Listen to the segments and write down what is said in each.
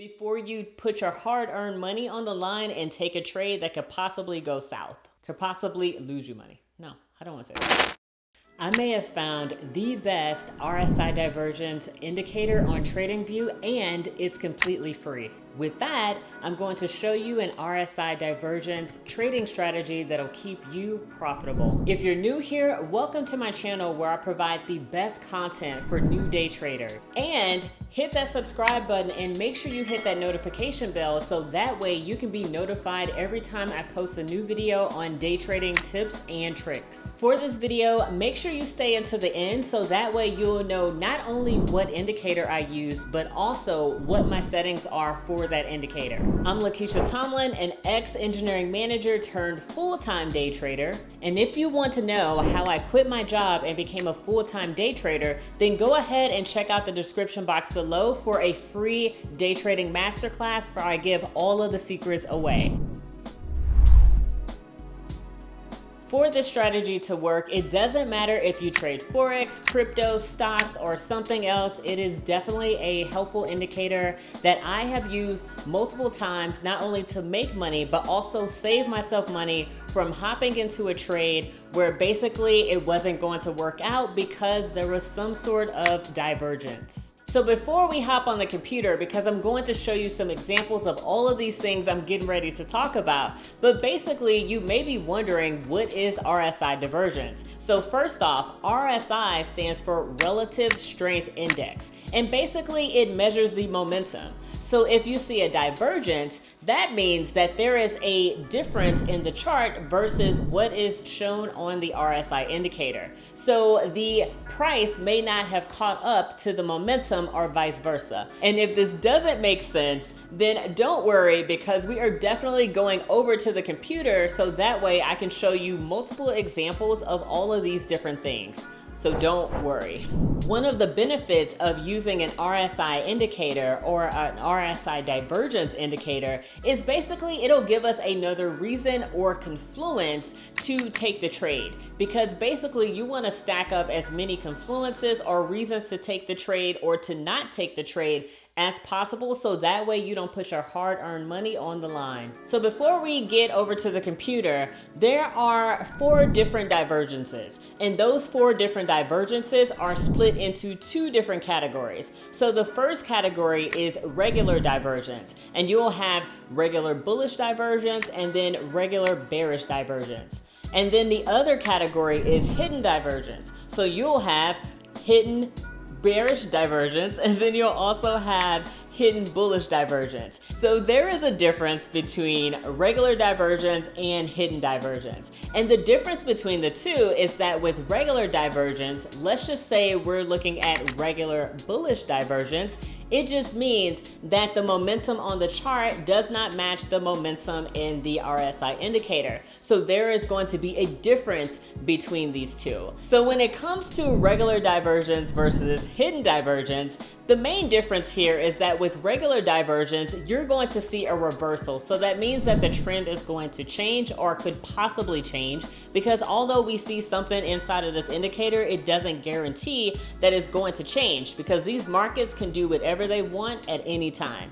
before you put your hard-earned money on the line and take a trade that could possibly go south, could possibly lose you money. No, I don't want to say that. I may have found the best RSI Divergence indicator on Tradingview, and it's completely free. With that, I'm going to show you an RSI Divergence trading strategy that'll keep you profitable. If you're new here, welcome to my channel where I provide the best content for new day traders. And hit that subscribe button and make sure you hit that notification bell so that way you can be notified every time I post a new video on day trading tips and tricks. For this video, make sure you stay until the end so that way you'll know not only what indicator I use, but also what my settings are for that indicator. I'm Lakeisha Tomlin, an ex-engineering manager turned full-time day trader. And if you want to know how I quit my job and became a full-time day trader, then go ahead and check out the description box below for a free day trading masterclass where I give all of the secrets away. For this strategy to work, it doesn't matter if you trade Forex, crypto, stocks, or something else. It is definitely a helpful indicator that I have used multiple times, not only to make money, but also save myself money from hopping into a trade where basically it wasn't going to work out because there was some sort of divergence. So before we hop on the computer, because I'm going to show you some examples of all of these things I'm getting ready to talk about, but basically you may be wondering, what is RSI divergence? So first off, RSI stands for Relative Strength Index, and basically it measures the momentum. So if you see a divergence, that means that there is a difference in the chart versus what is shown on the RSI indicator. So the price may not have caught up to the momentum or vice versa. And if this doesn't make sense, then don't worry, because we are definitely going over to the computer so that way I can show you multiple examples of all of these different things. So don't worry. One of the benefits of using an RSI indicator or an RSI divergence indicator is basically it'll give us another reason or confluence to take the trade, because basically you want to stack up as many confluences or reasons to take the trade or to not take the trade as possible, so that way you don't put your hard-earned money on the line. So before we get over to the computer, there are 4 different divergences, and those 4 different divergences are split into 2 different categories. So the first category is regular divergence, and you'll have regular bullish divergence and then regular bearish divergence. And then the other category is hidden divergence. So you'll have hidden bearish divergence, and then you'll also have hidden bullish divergence. So there is a difference between regular divergence and hidden divergence. And the difference between the two is that with regular divergence, let's just say we're looking at regular bullish divergence, it just means that the momentum on the chart does not match the momentum in the RSI indicator. So there is going to be a difference between these two. So when it comes to regular divergence versus hidden divergence, the main difference here is that with regular divergence, you're going to see a reversal. So that means that the trend is going to change or could possibly change, because although we see something inside of this indicator, it doesn't guarantee that it's going to change, because these markets can do whatever they want at any time.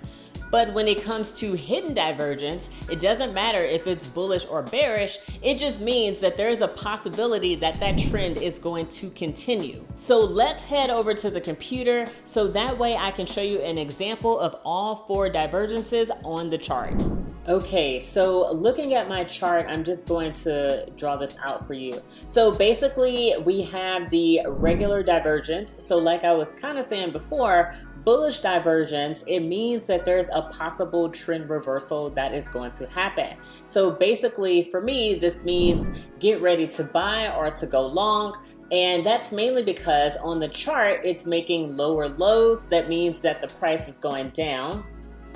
But when it comes to hidden divergence, it doesn't matter if it's bullish or bearish, it just means that there's a possibility that that trend is going to continue. So let's head over to the computer so that way I can show you an example of all 4 divergences on the chart. Okay, so looking at my chart, I'm just going to draw this out for you. So basically we have the regular divergence. So like I was kind of saying before, bullish divergence, it means that there's a possible trend reversal that is going to happen. So basically for me, this means get ready to buy or to go long. And that's mainly because on the chart, it's making lower lows. That means that the price is going down,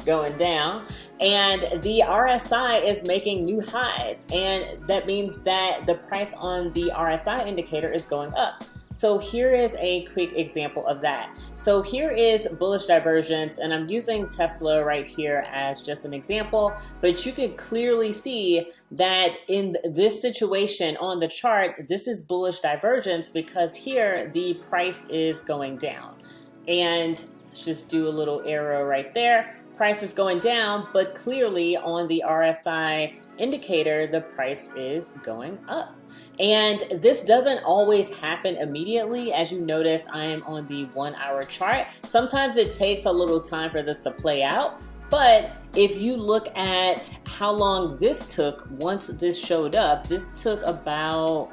and the RSI is making new highs. And that means that the price on the RSI indicator is going up. So here is a quick example of that. So here is bullish divergence, and I'm using Tesla right here as just an example, but you can clearly see that in this situation on the chart, this is bullish divergence because here the price is going down. And let's just do a little arrow right there. price is going down, but clearly on the RSI indicator, the price is going up. And this doesn't always happen immediately. As you notice, I am on the 1 hour chart. Sometimes it takes a little time for this to play out. But if you look at how long this took once this showed up, this took about,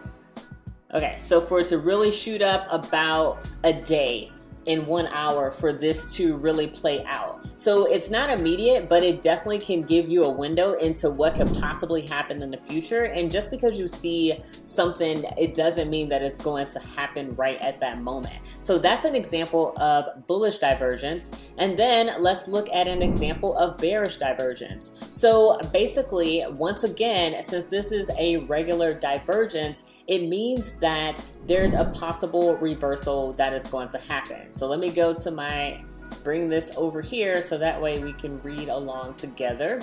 okay, so for it to really shoot up, about a day in 1 hour for this to really play out. So it's not immediate, but it definitely can give you a window into what could possibly happen in the future. And just because you see something, it doesn't mean that it's going to happen right at that moment. So that's an example of bullish divergence. And then let's look at an example of bearish divergence. So basically, once again, since this is a regular divergence, it means that there's a possible reversal that is going to happen. So let me go to bring this over here so that way we can read along together.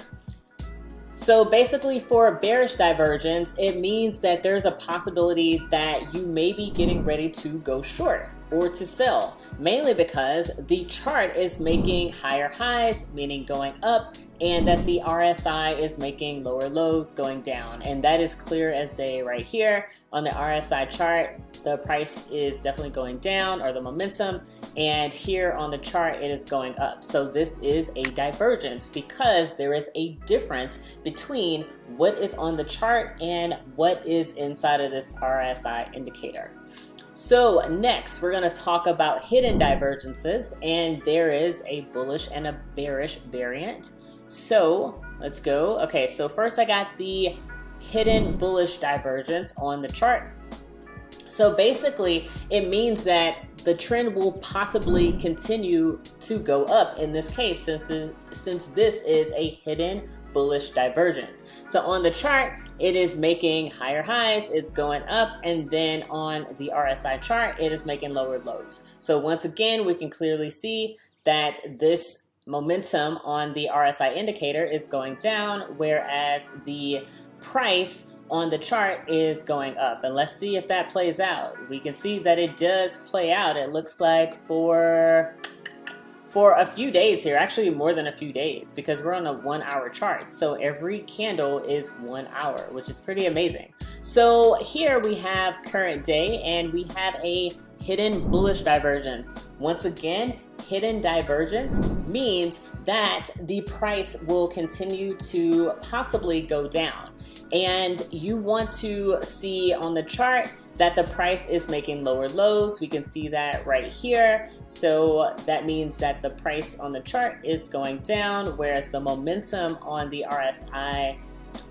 So basically for bearish divergence, it means that there's a possibility that you may be getting ready to go short or to sell, mainly because the chart is making higher highs, meaning going up, and that the RSI is making lower lows, going down. And that is clear as day right here. On the RSI chart, the price is definitely going down, or the momentum, and here on the chart, it is going up. So this is a divergence because there is a difference between what is on the chart and what is inside of this RSI indicator. So next, we're going to talk about hidden divergences, and there is a bullish and a bearish variant. So let's go. Okay, so first I got the hidden bullish divergence on the chart. So basically, it means that the trend will possibly continue to go up in this case, since this is a hidden bullish divergence. So on the chart, it is making higher highs, it's going up, and then on the RSI chart, it is making lower lows. So once again, we can clearly see that this momentum on the RSI indicator is going down, whereas the price on the chart is going up. And let's see if that plays out. We can see that it does play out. It looks like for a few days here, actually more than a few days, because we're on a 1 hour chart. So every candle is 1 hour, which is pretty amazing. So here we have current day, and we have a hidden bullish divergence. Once again, hidden divergence means that the price will continue to possibly go down. And you want to see on the chart that the price is making lower lows. We can see that right here. So that means that the price on the chart is going down, whereas the momentum on the RSI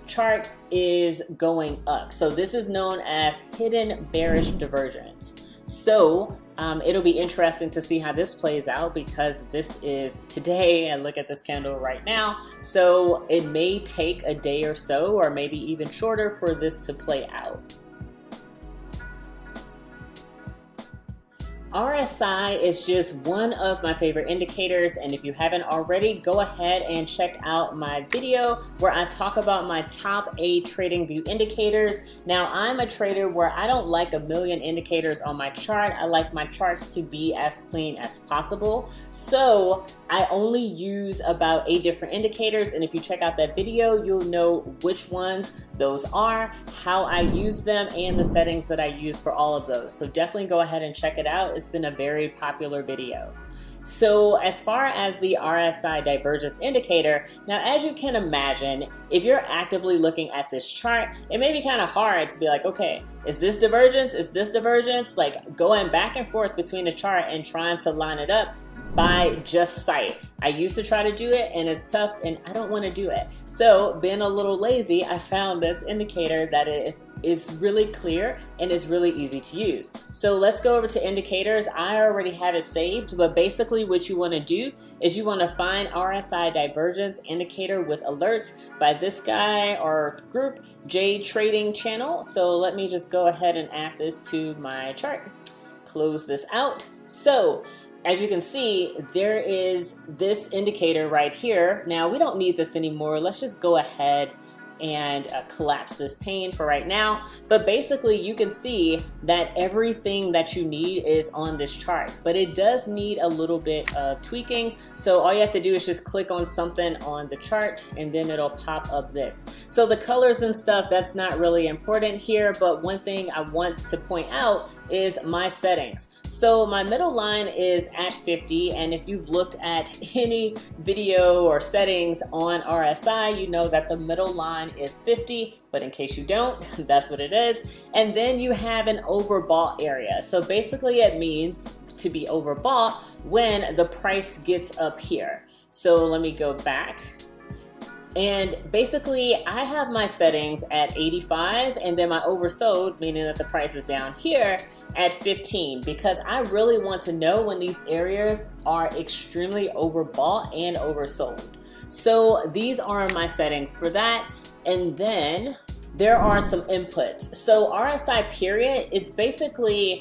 chart is going up. So this is known as hidden bearish divergence. So it'll be interesting to see how this plays out, because this is today, and look at this candle right now. So it may take a day or so, or maybe even shorter, for this to play out. RSI is just one of my favorite indicators, and if you haven't already, go ahead and check out my video where I talk about my top 8 Tradingview indicators. Now, I'm a trader where I don't like a million indicators on my chart. I like my charts to be as clean as possible. So I only use about 8 different indicators, and if you check out that video, you'll know which ones those are, how I use them, and the settings that I use for all of those. So definitely go ahead and check it out. It's been a very popular video. So as far as the RSI Divergence Indicator, now as you can imagine, if you're actively looking at this chart, it may be kind of hard to be like, okay, is this divergence? Is this divergence? Like going back and forth between the chart and trying to line it up by just sight. I used to try to do it, and it's tough, and I don't want to do it. So being a little lazy, I found this indicator that is really clear and is really easy to use. So let's go over to indicators. I already have it saved, but basically what you want to do is you want to find RSI Divergence Indicator with alerts by this guy or group, J Trading Channel. So let me just go ahead and add this to my chart. Close this out. So as you can see, there is this indicator right here. Now, we don't need this anymore. Let's just go ahead and collapse this pane for right now. But basically you can see that everything that you need is on this chart, but it does need a little bit of tweaking. So all you have to do is just click on something on the chart and then it'll pop up this. So the colors and stuff, that's not really important here, but one thing I want to point out is my settings. So my middle line is at 50, and if you've looked at any video or settings on RSI, you know that the middle line is 50, but in case you don't, that's what it is. And then you have an overbought area. So basically it means to be overbought when the price gets up here. So let me go back. And basically I have my settings at 85 and then my oversold, meaning that the price is down here, at 15, because I really want to know when these areas are extremely overbought and oversold. So these are my settings for that. And then there are some inputs. So RSI period, it's basically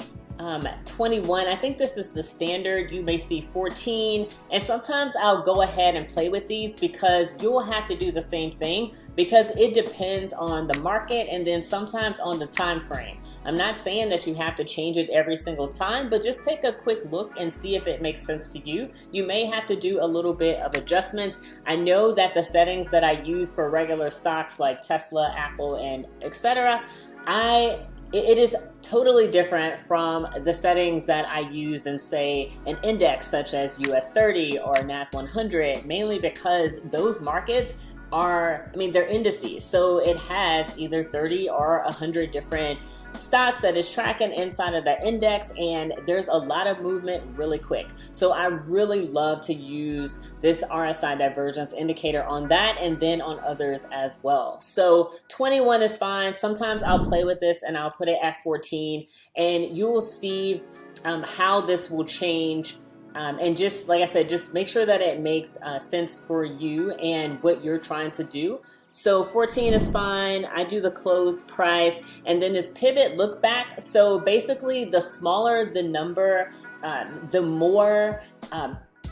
21. I think this is the standard. You may see 14, and sometimes I'll go ahead and play with these because you'll have to do the same thing because it depends on the market and then sometimes on the time frame. I'm not saying that you have to change it every single time, but just take a quick look and see if it makes sense to you. You may have to do a little bit of adjustments. I know that the settings that I use for regular stocks like Tesla, Apple, and etc., it is totally different from the settings that I use in, say, an index such as US 30 or NAS 100, mainly because those markets are, they're indices. So it has either 30 or 100 different stocks that is tracking inside of that index, and there's a lot of movement really quick. So I really love to use this RSI divergence indicator on that and then on others as well. So 21 is fine. Sometimes I'll play with this and I'll put it at 14, and you will see how this will change. And just like I said, just make sure that it makes sense for you and what you're trying to do. So 14 is fine. I do the close price and then this pivot look back. So basically the smaller the number, the more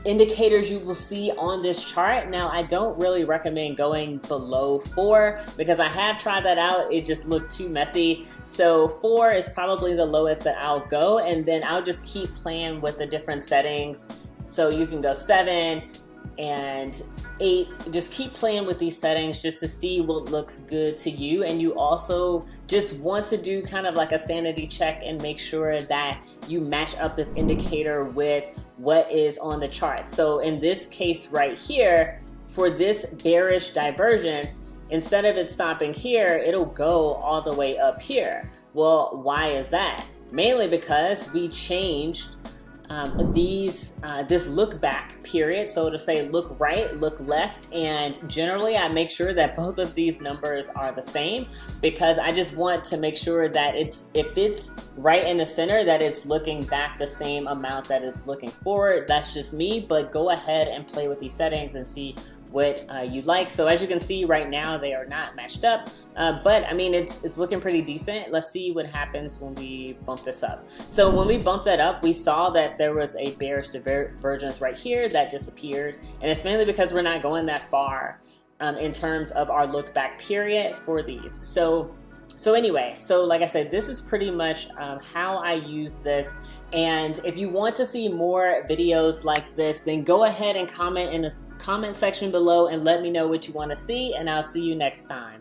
indicators you will see on this chart. Now, I don't really recommend going below 4 because I have tried that out. It just looked too messy. So 4 is probably the lowest that I'll go, and then I'll just keep playing with the different settings. So you can go 7 and 8, just keep playing with these settings just to see what looks good to you. And you also just want to do kind of like a sanity check and make sure that you match up this indicator with what is on the chart. So in this case right here, for this bearish divergence, instead of it stopping here, it'll go all the way up here. Well, why is that? Mainly because we changed this look back period. So to say look right, look left, and generally I make sure that both of these numbers are the same because I just want to make sure that if it's right in the center, that it's looking back the same amount that it's looking forward. That's just me, but go ahead and play with these settings and see what you like. So as you can see right now, they are not matched up, but it's looking pretty decent. Let's see what happens when we bump this up. So when we bumped that up, we saw that there was a bearish divergence right here that disappeared, and it's mainly because we're not going that far in terms of our look back period for these. So anyway, so like I said, this is pretty much how I use this. And if you want to see more videos like this, then go ahead and comment in the comment section below and let me know what you want to see, and I'll see you next time.